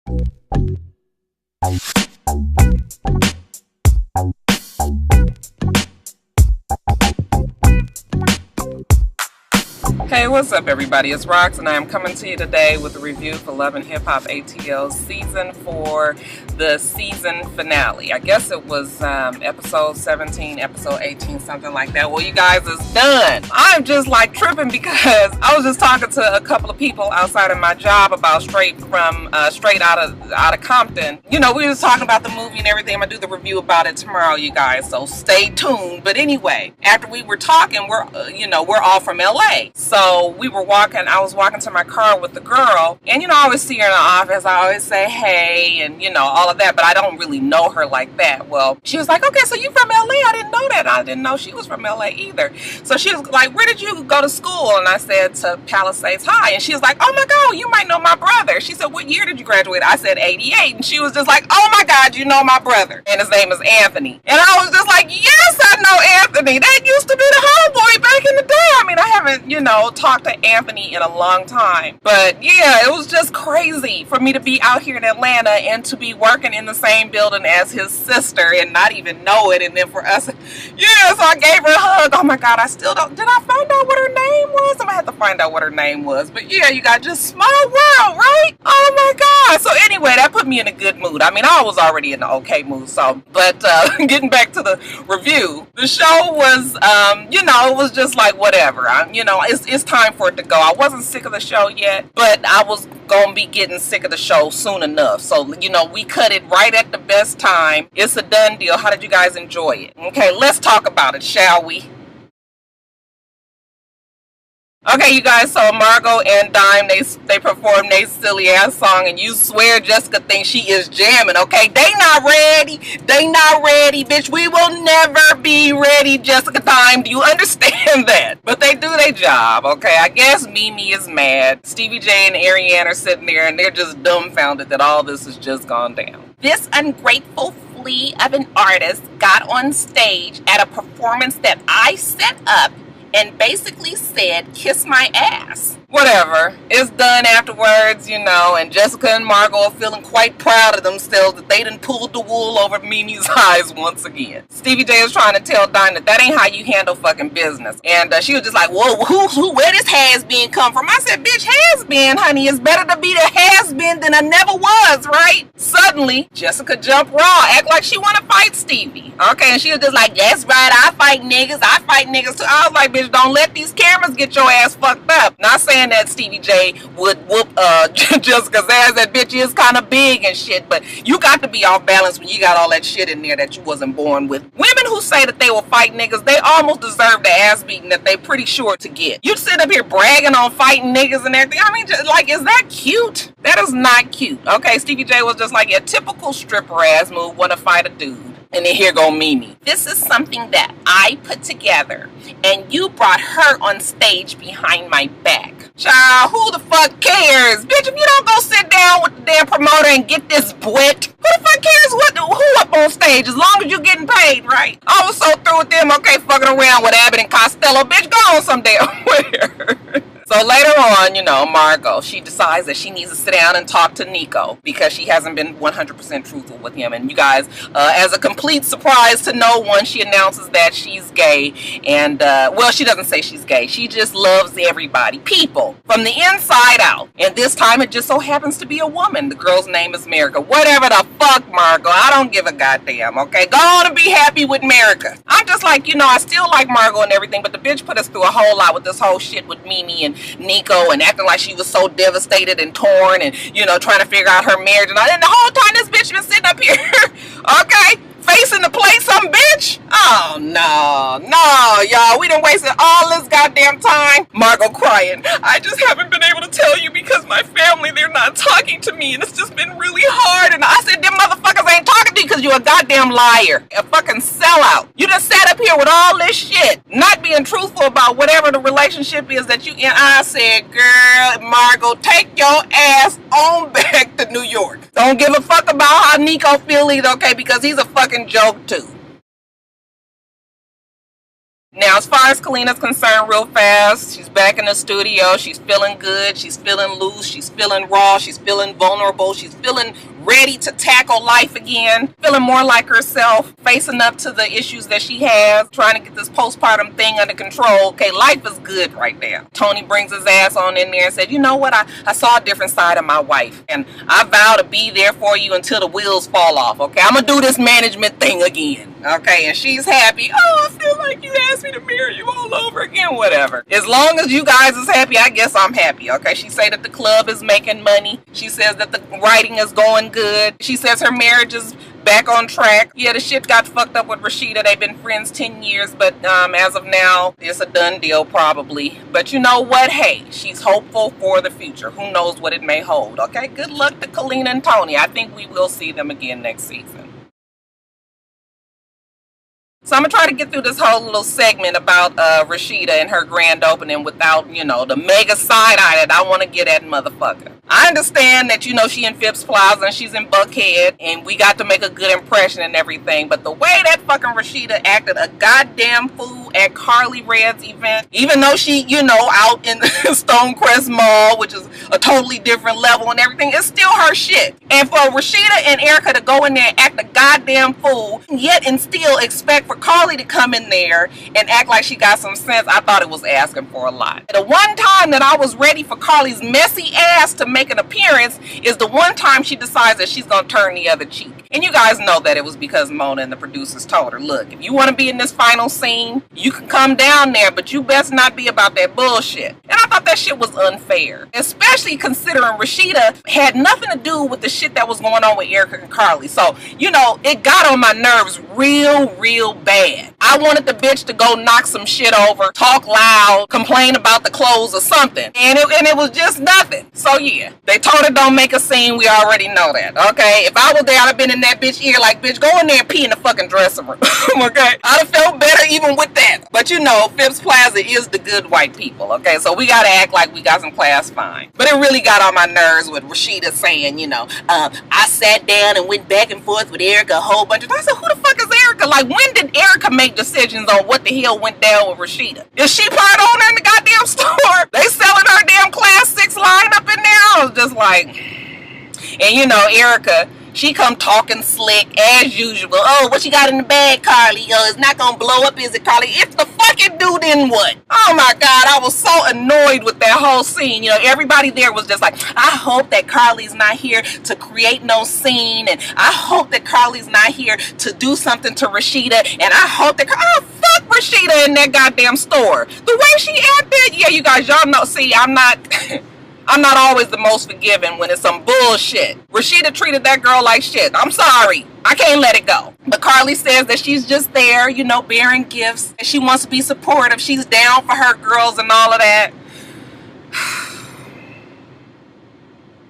Hey, what's up, everybody? It's Rox, and I am coming to you today with a review for Love and Hip Hop ATL Season 4, the season finale. I guess it was episode 17, episode 18, something like that. Well, you guys, it's done. I'm just like tripping because I was just talking to a couple of people outside of my job about straight out of Compton. You know, we were just talking about the movie and everything. I'm gonna do the review about it tomorrow, you guys, so stay tuned. But anyway, after we were talking, we're all from LA. So I was walking to my car with the girl, and I always see her in the office. I always say hey, and all of that, but I don't really know her like that. Well, she was like, okay, so you from LA? I didn't know that. I didn't know she was from LA either. So she was like, where did you go to school? And I said, to Palisades High. And she was like, oh my God, you might know my brother. She said, what year did you graduate? I said 88. And she was just like, oh my God, you know my brother. And his name is Anthony. And I was just like, yes, I know Anthony. That used to be the homeboy back in the day. I mean, I haven't, talked to Anthony in a long time. But yeah, it was just crazy for me to be out here in Atlanta and to be working in the same building as his sister and not even know it. And then for us, yeah, so I gave her a hug. Oh my God, I still don't, did I find out what her name was? I'm gonna have to find out what her name was. But yeah, you got just small world, right? Oh my God. So anyway, that put me in a good mood. I mean, I was already in the okay mood. So, but getting back to the review, the show was, it was just like whatever. It's time for it to go. I wasn't sick of the show yet, but I was gonna be getting sick of the show soon enough. So, we cut it right at the best time. It's a done deal. How did you guys enjoy it? Okay, let's talk about it, shall we? Okay, you guys, so Margot and Dime, they performed their silly ass song, and you swear Jessica thinks she is jamming, okay? They not ready. They not ready, bitch. We will never be ready, Jessica Dime. Do you understand that? But they do their job, okay? I guess Mimi is mad. Stevie J and Ariane are sitting there, and they're just dumbfounded that all this has just gone down. This ungrateful flea of an artist got on stage at a performance that I set up and basically said, kiss my ass. Whatever. It's done afterwards, and Jessica and Margot are feeling quite proud of themselves that they done pulled the wool over Mimi's eyes once again. Stevie J was trying to tell Dinah that ain't how you handle fucking business. And she was just like, whoa, where this has-been come from? I said, bitch, has-been, honey. It's better to be the has-been than a never was, right? Suddenly, Jessica jumped raw, act like she want to fight Stevie. Okay, and she was just like, that's right, I fight niggas too. I was like, bitch, don't let these cameras get your ass fucked up. Not saying that Stevie J would whoop Jessica's ass. That bitch is kind of big and shit, but you got to be off balance when you got all that shit in there that you wasn't born with. Women who say that they will fight niggas, they almost deserve the ass beating that they pretty sure to get. You sit up here bragging on fighting niggas and everything. I mean, just, like, is that cute? That is not cute. Okay, Stevie J was just like a typical stripper ass move, want to fight a dude. And then here go Mimi. This is something that I put together, and you brought her on stage behind my back. Child, who the fuck cares? Bitch, if you don't go sit down with the damn promoter and get this wet, who the fuck cares who up on stage as long as you getting paid, right? I was so through with them, okay, fucking around with Abbott and Costello. Bitch, go on some damn where. So later on, Margot, she decides that she needs to sit down and talk to Nico because she hasn't been 100% truthful with him. And you guys, as a complete surprise to no one, she announces that she's gay. And, well, she doesn't say she's gay. She just loves everybody. People. From the inside out. And this time it just so happens to be a woman. The girl's name is Merica. Whatever the fuck, Margot. I don't give a goddamn, okay? Go on and be happy with Merica. I'm just like, I still like Margot and everything, but the bitch put us through a whole lot with this whole shit with Mimi and Nico and acting like she was so devastated and torn and, trying to figure out her marriage and all. And the whole time this bitch been sitting up here, okay, facing the plate some bitch. Oh, no, y'all. We done wasted all this goddamn time. Margot crying. I just haven't been able to tell you because my family, they're not talking to me and it's just been really hard. And I said, them motherfuckers ain't talking to you because you're a goddamn liar. A fucking sellout. You just sat up here with all this shit, not being truthful about whatever the relationship is that you in. I said, girl, Margot, take your ass on back to New York. Don't give a fuck about how Nico feel either, okay, because he's a fucking joke too. Now, as far as Kalina's concerned, real fast, she's back in the studio. She's feeling good. She's feeling loose. She's feeling raw. She's feeling vulnerable. She's feeling ready to tackle life again. Feeling more like herself. Facing up to the issues that she has. Trying to get this postpartum thing under control. Okay, life is good right now. Tony brings his ass on in there and said, you know what? I saw a different side of my wife. And I vow to be there for you until the wheels fall off. Okay, I'm going to do this management thing again. Okay, and she's happy. Oh, I feel like you asked me to marry you all over again, whatever. As long as you guys is happy, I guess I'm happy. Okay, she say that the club is making money. She says that the writing is going good. She says her marriage is back on track. Yeah, the shit got fucked up with Rashida. They've been friends 10 years, but as of now, it's a done deal probably. But you know what? Hey, she's hopeful for the future. Who knows what it may hold? Okay, good luck to Kalina and Tony. I think we will see them again next season. So I'm going to try to get through this whole little segment about Rashida and her grand opening without, you know, the mega side eye that I want to get at motherfucker. I understand that, you know, she in Phipps Plaza and she's in Buckhead and we got to make a good impression and everything. But the way that fucking Rashida acted a goddamn fool at Carly Red's event, even though she, you know, out in the Stonecrest Mall, which is a totally different level and everything, it's still her shit. And for Rashida and Erica to go in there and act a goddamn fool, yet and still expect for Carly to come in there and act like she got some sense, I thought it was asking for a lot. The one time that I was ready for Carly's messy ass to make an appearance is the one time she decides that she's gonna turn the other cheek. And you guys know that it was because Mona and the producers told her, look, if you want to be in this final scene, you can come down there, but you best not be about that bullshit. And I thought that shit was unfair, especially considering Rashida had nothing to do with the shit that was going on with Erica and Carly. So, you know, it got on my nerves real bad. I wanted the bitch to go knock some shit over, talk loud, complain about the clothes or something. And it was just nothing. So yeah, they told her don't make a scene. We already know that, okay? If I was there, I'd have been in that bitch ear like, bitch, go in there and pee in the fucking dressing room, okay? I'd have felt better even with that. But you know, Phipps Plaza is the good white people, okay? So we gotta act like we got some class fine. But it really got on my nerves with Rashida saying, you know, I sat down and went back and forth with Erica a whole bunch of times. I said, who the fuck is Erica? Like, when did Erica make decisions on what the hell went down with Rashida? Is she part owner in the goddamn store? They selling her damn class 6 line up in there? I was just like, and you know, Erica, she come talking slick as usual. Oh, what you got in the bag, Carly? Oh, it's not gonna blow up, is it, Carly? If the fucking do, then what? Oh my God, I was so annoyed with that whole scene. You know, everybody there was just like, I hope that Carly's not here to create no scene, and I hope that Carly's not here to do something to Rashida, and I hope that, oh, fuck Rashida in that goddamn store. The way she acted, yeah, you guys, y'all know, see, I'm not... I'm not always the most forgiving when it's some bullshit. Rashida treated that girl like shit. I'm sorry. I can't let it go. But Carly says that she's just there, you know, bearing gifts. And she wants to be supportive. She's down for her girls and all of that.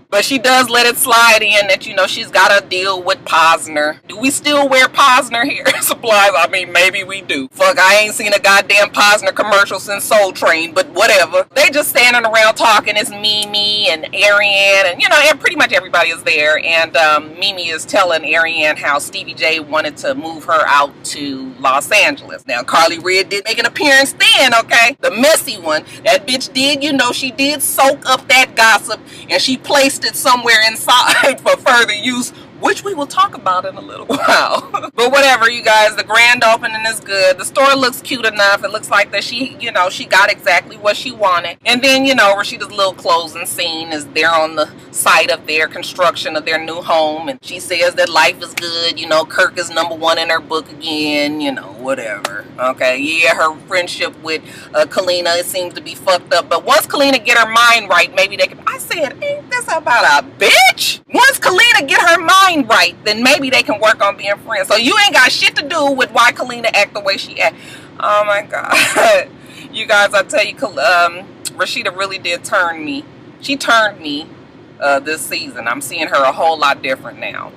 But she does let it slide in that, you know, she's got to deal with Posner. Do we still wear Posner hair supplies? I mean, maybe we do. Fuck, I ain't seen a goddamn Posner commercial since Soul Train, but whatever. They just standing around talking. It's Mimi and Ariane, and, you know, pretty much everybody is there. And Mimi is telling Ariane how Stevie J wanted to move her out to Los Angeles. Now, Carly Red did make an appearance then, okay? The messy one. That bitch did, you know, she did soak up that gossip, and she placed it somewhere inside for further use, which we will talk about in a little while. But whatever, you guys, the grand opening is good. The store looks cute enough. It looks like that she, you know, she got exactly what she wanted. And then, you know, Rashida's little closing scene is there on the site of their construction of their new home. And she says that life is good. You know, Kirk is #1 in her book again, you know, whatever. Okay, yeah, her friendship with Kalina, it seems to be fucked up. But once Kalina get her mind right, maybe they can... I said, ain't this about a bitch? Once Kalina get her mind right, then maybe they can work on being friends. So you ain't got shit to do with why Kalina act the way she act. Oh my God. You guys, I tell you, Rashida really did turn me. She turned me this season. I'm seeing her a whole lot different now.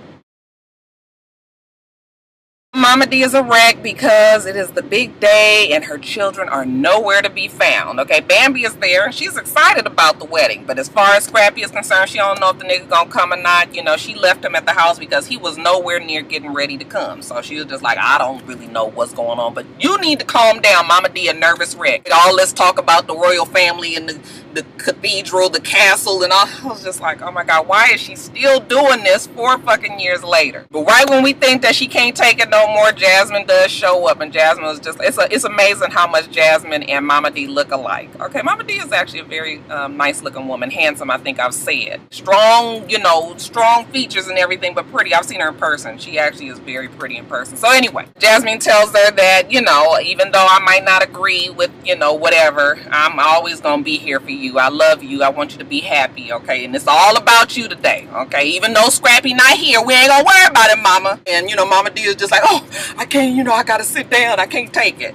Mama D is a wreck because it is the big day and her children are nowhere to be found. Okay, Bambi is there and she's excited about the wedding, but as far as Scrappy is concerned, she don't know if the nigga gonna come or not. You know, she left him at the house because he was nowhere near getting ready to come. So she was just like, I don't really know what's going on, but you need to calm down, Mama D, a nervous wreck. All this talk about the royal family and the cathedral, the castle, and all. I was just like, oh my God, why is she still doing this 4 fucking years later? But right when we think that she can't take it no more, Jasmine does show up, and Jasmine was just, it's amazing how much Jasmine and Mama D look alike. Okay, Mama D is actually a very nice looking woman, handsome, I think I've said. Strong, you know, strong features and everything, but pretty. I've seen her in person. She actually is very pretty in person. So anyway, Jasmine tells her that, you know, even though I might not agree with, you know, whatever, I'm always gonna be here for you. I love you. I want you to be happy, okay? And it's all about you today, okay? Even though Scrappy not here, we ain't gonna worry about it, Mama. And, you know, Mama D is just like, oh, I can't, you know, I gotta sit down. I can't take it.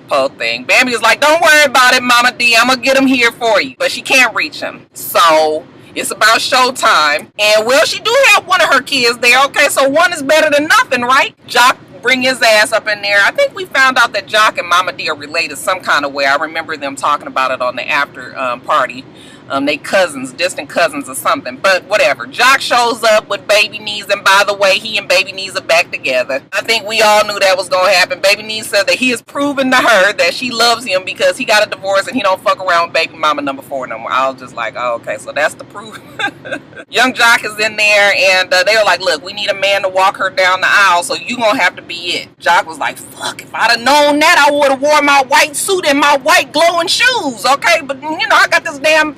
Whole thing. Bambi is like, don't worry about it, Mama D. I'm gonna get him here for you. But she can't reach him. So it's about showtime. And, well, she do have one of her kids there, okay? So one is better than nothing, right? Jock bring his ass up in there. I think we found out that Jock and Mama D are related some kind of way. I remember them talking about it on the after party. They cousins, distant cousins or something, but whatever. Jock shows up with Baby Knees, and by the way, he and Baby Knees are back together. I think we all knew that was gonna happen. Baby Knees said that he has proven to her that she loves him because he got a divorce and he don't fuck around with baby mama number 4 no more. I was just like, oh, okay, so that's the proof. Young Jock is in there, and they were like, look, we need a man to walk her down the aisle, so you gonna have to be it. Jock was like, fuck, if I'd have known that, I would have worn my white suit and my white glowing shoes, okay? But, you know, I got this damn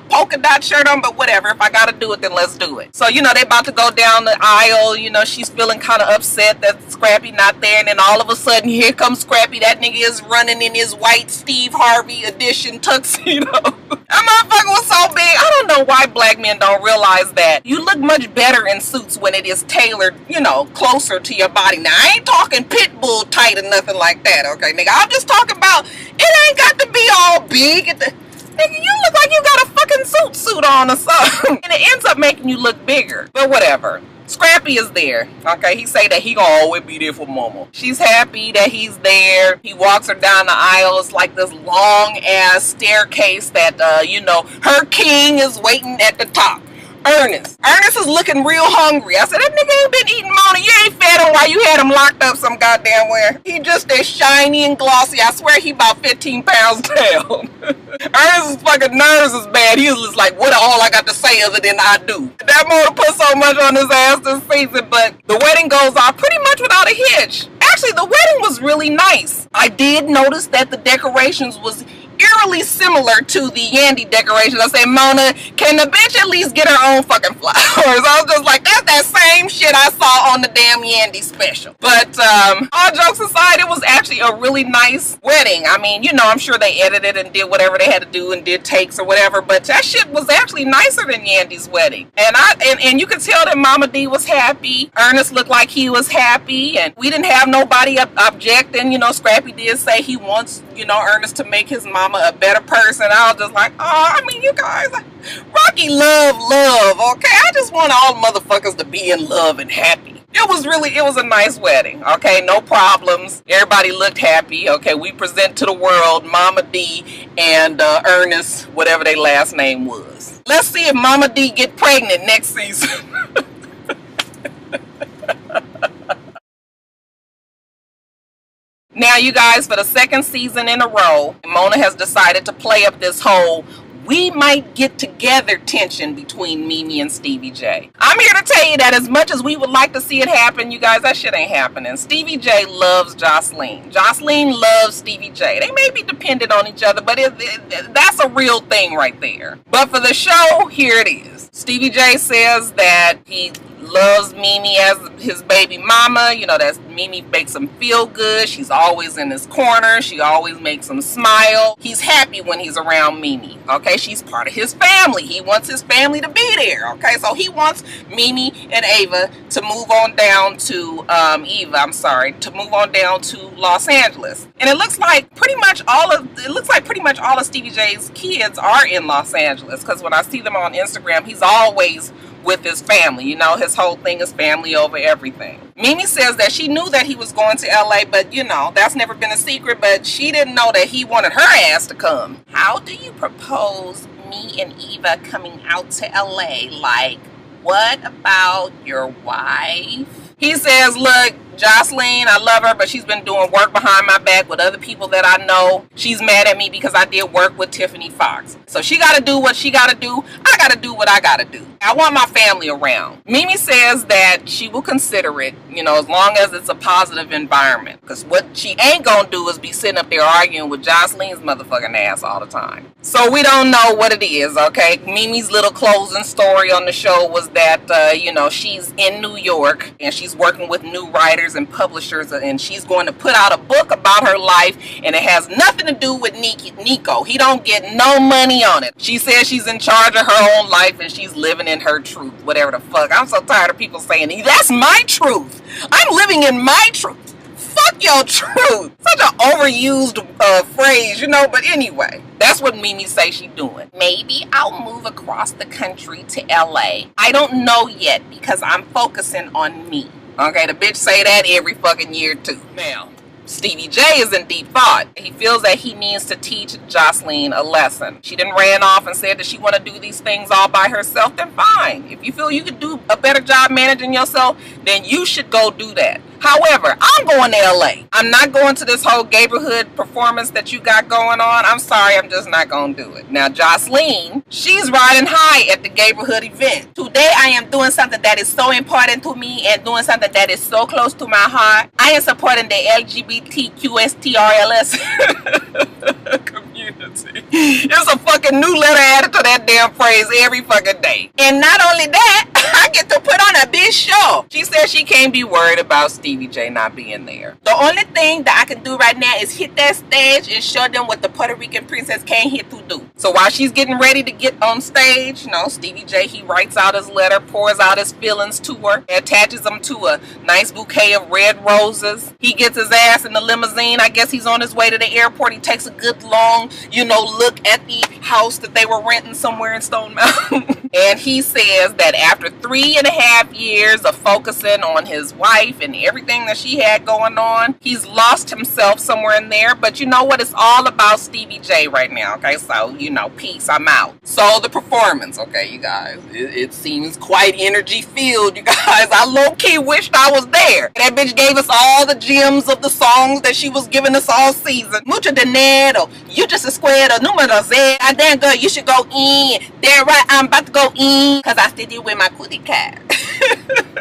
polka dot shirt on, but whatever. If I gotta do it, then let's do it. So, you know, they about to go down the aisle. You know, she's feeling kind of upset that Scrappy not there, and then all of a sudden, here comes Scrappy. That nigga is running in his white Steve Harvey edition tuxedo. That motherfucker was so big. I don't know why black men don't realize that you look much better in suits when it is tailored, you know, closer to your body. Now, I ain't talking pit bull tight or nothing like that, okay, nigga? I'm just talking about, it ain't got to be all big. Nigga, you look like you got a fucking suit on or something. And it ends up making you look bigger. But whatever. Scrappy is there. Okay, he say that he gonna always be there for Mama. She's happy that he's there. He walks her down the aisle. It's like this long ass staircase that, you know, her king is waiting at the top. Ernest is looking real hungry. I said, that nigga ain't been eating, Mona. You ain't fed him while you had him locked up some goddamn where. He just as shiny and glossy. I swear he about 15 pounds down. Ernest's fucking nerves is bad. He was just like, what all I got to say other than I do. That Mona put so much on his ass this season, but the wedding goes off pretty much without a hitch. Actually, the wedding was really nice. I did notice that the decorations was eerily similar to the Yandy decoration. I said, Mona, can the bitch at least get her own fucking flowers? I was just like, that's that same shit I saw on the damn Yandy special. But all jokes aside, it was actually a really nice wedding. I mean, you know, I'm sure they edited and did whatever they had to do and did takes or whatever, but that shit was actually nicer than Yandy's wedding. And you could tell that Mama D was happy. Ernest looked like he was happy, and we didn't have nobody objecting. You know, Scrappy did say he wants, you know, Ernest to make his mama a better person. I was just like, oh, I mean, you guys, Rocky love, okay? I just want all motherfuckers to be in love and happy. It was a nice wedding, okay? No problems. Everybody looked happy, okay? We present to the world Mama D and Ernest, whatever their last name was. Let's see if Mama D get pregnant next season. Now, you guys, for the second season in a row, Mona has decided to play up this whole we might get together tension between Mimi and Stevie J. I'm here to tell you that as much as we would like to see it happen, you guys, that shit ain't happening. Stevie J loves Jocelyn. Jocelyn loves Stevie J. They may be dependent on each other, but that's a real thing right there. But for the show, here it is. Stevie J says that he loves Mimi as his baby mama. You know, that's Mimi makes him feel good. She's always in his corner. She always makes him smile. He's happy when he's around Mimi. Okay, she's part of his family. He wants his family to be there. Okay, so he wants Mimi and Ava to move on down to to move on down to Los Angeles. And it looks like pretty much all of Stevie J's kids are in Los Angeles, because when I see them on Instagram, he's always with his family. You know, his whole thing is family over everything. Mimi says that she knew that he was going to LA, but you know, that's never been a secret, but she didn't know that he wanted her ass to come. How do you propose me and Eva coming out to LA? Like, what about your wife? He says, look, Jocelyn, I love her, but she's been doing work behind my back with other people that I know. She's mad at me because I did work with Tiffany Fox. So she got to do what she got to do. I got to do what I got to do. I want my family around. Mimi says that she will consider it, you know, as long as it's a positive environment. Because what she ain't going to do is be sitting up there arguing with Jocelyn's motherfucking ass all the time. So we don't know what it is, okay? Mimi's little closing story on the show was that, you know, she's in New York and she's working with new writers and publishers, and she's going to put out a book about her life, and it has nothing to do with Nico. He don't get no money on it. She says she's in charge of her own life and she's living in her truth, whatever the fuck. I'm so tired of people saying, that's my truth. I'm living in my truth. Fuck your truth. Such an overused phrase, you know, but anyway. That's what Mimi says she's doing. Maybe I'll move across the country to LA. I don't know yet because I'm focusing on me. Okay, the bitch say that every fucking year too. Now, Stevie J is in deep thought. He feels that he needs to teach Jocelyn a lesson. She done ran off and said that she want to do these things all by herself, then fine. If you feel you could do a better job managing yourself, then you should go do that. However, I'm going to LA. I'm not going to this whole neighborhood performance that you got going on. I'm sorry, I'm just not going to do it. Now, Jocelyn, she's riding high at the neighborhood event. Today, I am doing something that is so important to me and doing something that is so close to my heart. I am supporting the LGBTQSTRLS community. There's a fucking new letter added to that damn phrase every fucking day. And not only that, I get to put on a big show. She says she can't be worried about Stevie J not being there. The only thing that I can do right now is hit that stage and show them what the Puerto Rican princess came here to do. So while she's getting ready to get on stage, you know, Stevie J, he writes out his letter, pours out his feelings to her, attaches them to a nice bouquet of red roses. He gets his ass in the limousine. I guess he's on his way to the airport. He takes a good long, you know, look at the house that they were renting somewhere in Stone Mountain. And he says that after 3.5 years of focusing on his wife and everything that she had going on, he's lost himself somewhere in there. But you know what? It's all about Stevie J right now, okay? So, you know, peace, I'm out. So the performance, okay, you guys, it seems quite energy-filled, you guys. I low-key wished I was there. That bitch gave us all the gems of the songs that she was giving us all season. Mucho dinero, you just a square, the numero Z. I damn girl, you should go in. There, right, I'm about to go in, because I still did with my cootie cat.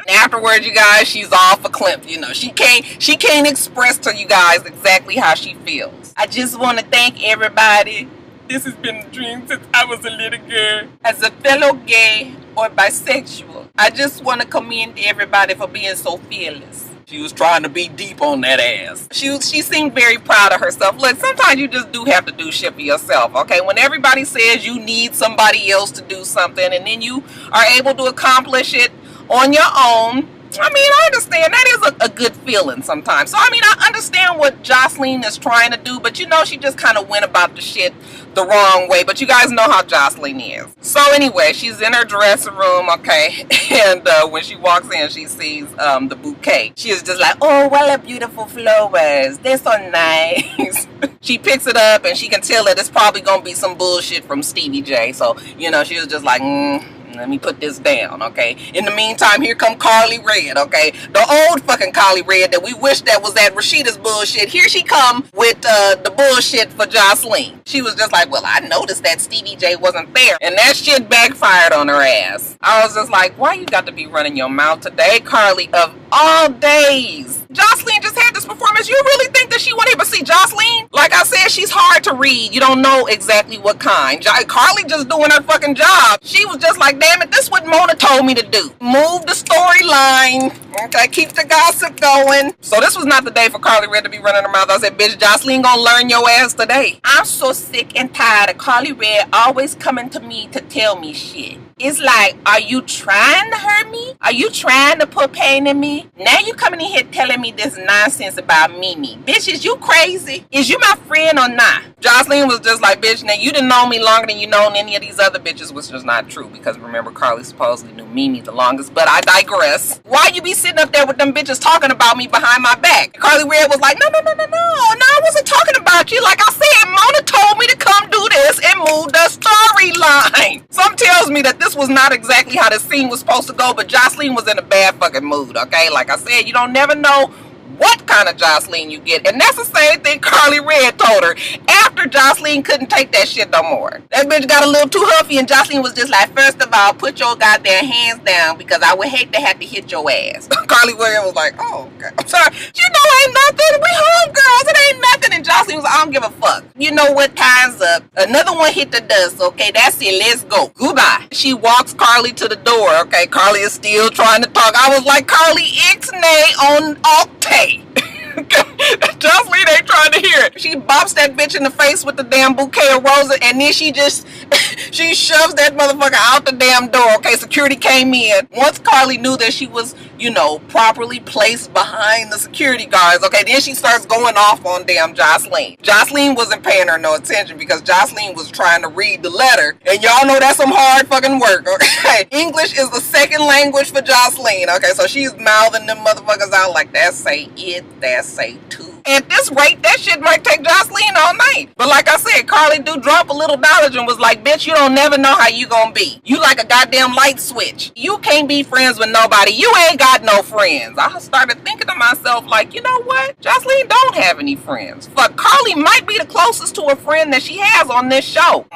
Afterwards, you guys, she's all for Klimt. You know, she can't express to you guys exactly how she feels. I just want to thank everybody. This has been a dream since I was a little girl. As a fellow gay or bisexual, I just want to commend everybody for being so fearless. She was trying to be deep on that ass. She seemed very proud of herself. Look, sometimes you just do have to do shit for yourself, okay? When everybody says you need somebody else to do something and then you are able to accomplish it on your own, I mean, I understand. That is a good feeling sometimes. So, I mean, I understand what Jocelyn is trying to do, but you know, she just kind of went about the shit the wrong way. But you guys know how Jocelyn is. So anyway, she's in her dressing room, okay? And when she walks in, she sees the bouquet. She is just like, oh, what a beautiful flowers. They're so nice. She picks it up and she can tell that it's probably going to be some bullshit from Stevie J. So, you know, she was just like, let me put this down, okay? In the meantime, here come Carly Red, okay? The old fucking Carly Red that we wish that was that Rashida's bullshit. Here she come with the bullshit for Jocelyn. She was just like, well, I noticed that Stevie J wasn't there. And that shit backfired on her ass. I was just like, why you got to be running your mouth today, Carly, of all days? Jocelyn just had this performance. You really think that she wasn't able to see Jocelyn? Like I said, she's hard to read. You don't know exactly what kind. Carly just doing her fucking job. She was just like, damn it, this is what Mona told me to do. Move the storyline. Okay, keep the gossip going. So this was not the day for Carly Red to be running her mouth. I said, bitch, Jocelyn gonna learn your ass today. I'm so sick and tired of Carly Red always coming to me to tell me shit. It's like, are you trying to hurt me? Are you trying to put pain in me? Now you coming in here telling me this nonsense about Mimi. Bitch, is you crazy? Is you my friend or not? Jocelyn was just like, bitch, now you didn't know me longer than you known any of these other bitches, which was not true, because remember, Carly supposedly knew Mimi the longest, but I digress. Why you be sitting up there with them bitches talking about me behind my back? Carly Red was like, no, I wasn't talking about you. Like I said, Mona told me to come do this and move the storyline. Some tells me that this was not exactly how the scene was supposed to go, but Jocelyn was in a bad fucking mood, okay? Like I said, you don't never know what kind of Jocelyn you get. And that's the same thing Carly Red told her after Jocelyn couldn't take that shit no more. That bitch got a little too huffy and Jocelyn was just like, first of all, put your goddamn hands down because I would hate to have to hit your ass. Carly Red was like, oh, okay. I'm sorry. You know, ain't nothing. We homegirls. It ain't nothing. And Jocelyn was like, I don't give a fuck. You know what? Time's up. Another one hit the dust, okay? That's it. Let's go. Goodbye. She walks Carly to the door, okay? Carly is still trying to talk. I was like, Carly, ixnay on Octay. Jocelyn ain't trying to hear it. She bops that bitch in the face with the damn bouquet of roses, and then she just she shoves that motherfucker out the damn door. Okay, security came in. Once Carly knew that she was, you know, properly placed behind the security guards, okay, then she starts going off on damn Jocelyn. Jocelyn wasn't paying her no attention because Jocelyn was trying to read the letter, and y'all know that's some hard fucking work, okay? English is the second language for Jocelyn, okay? So she's mouthing them motherfuckers out like, that say it, that say too. At this rate, that shit might take Jocelyn all night. But like I said, Carly do drop a little knowledge and was like, bitch, you don't never know how you gonna be. You like a goddamn light switch. You can't be friends with nobody. You ain't got no friends. I started thinking to myself, like, you know what? Jocelyn don't have any friends. Fuck, Carly might be the closest to a friend that she has on this show.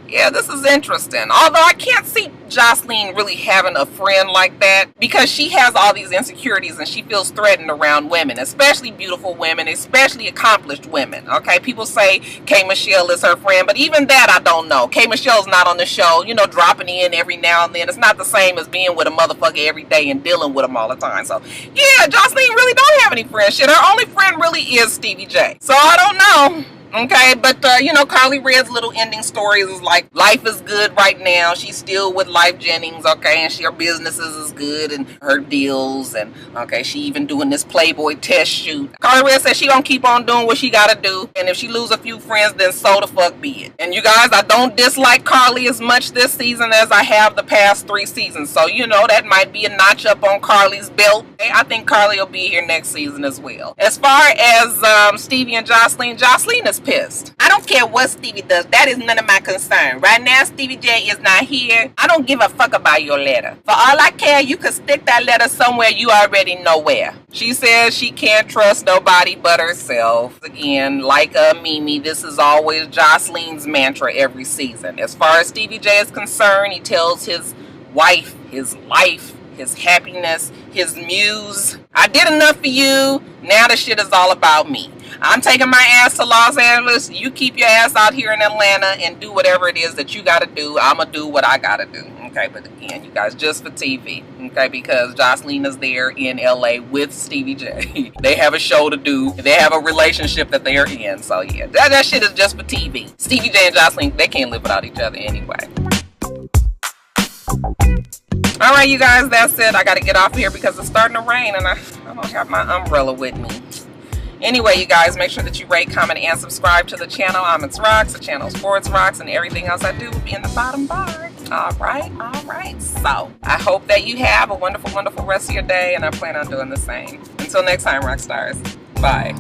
Yeah, this is interesting. Although I can't see Jocelyn really having a friend like that because she has all these insecurities and she feels threatened around women, especially beautiful women, especially accomplished women. Okay, people say K. Michelle is her friend, but even that I don't know. K. Michelle's not on the show, you know, dropping in every now and then. It's not the same as being with a motherfucker every day and dealing with them all the time. So yeah, Jocelyn really don't have any friends. Shit, her only friend really is Stevie J. So I don't know. Okay, but you know, Carly Red's little ending story is like, life is good right now. She's still with Life Jennings, okay, and her businesses is good and her deals, and okay, she even doing this Playboy test shoot. Carly Red says she gonna keep on doing what she gotta do, and if she lose a few friends, then so the fuck be it. And you guys, I don't dislike Carly as much this season as I have the past 3 seasons, so you know, that might be a notch up on Carly's belt. Okay, I think Carly will be here next season as well. As far as Stevie and Jocelyn is pissed. I don't care what Stevie does. That is none of my concern. Right now, Stevie J is not here. I don't give a fuck about your letter. For all I care, you could stick that letter somewhere you already know where. She says she can't trust nobody but herself. Again, like Mimi, this is always Jocelyn's mantra every season. As far as Stevie J is concerned, he tells his wife, his life, his happiness, his muse, I did enough for you. Now the shit is all about me. I'm taking my ass to Los Angeles. You keep your ass out here in Atlanta and do whatever it is that you got to do. I'm going to do what I got to do. Okay, but again, you guys, just for TV. Okay, because Jocelyn is there in LA with Stevie J. They have a show to do. They have a relationship that they're in. So yeah, that shit is just for TV. Stevie J and Jocelyn, they can't live without each other anyway. All right, you guys, that's it. I got to get off here because it's starting to rain and I don't have my umbrella with me. Anyway, you guys, make sure that you rate, comment, and subscribe to the channel. I'm itsrox, the channel Sports Rocks, and everything else I do will be in the bottom bar. All right. So I hope that you have a wonderful, wonderful rest of your day, and I plan on doing the same. Until next time, rock stars. Bye.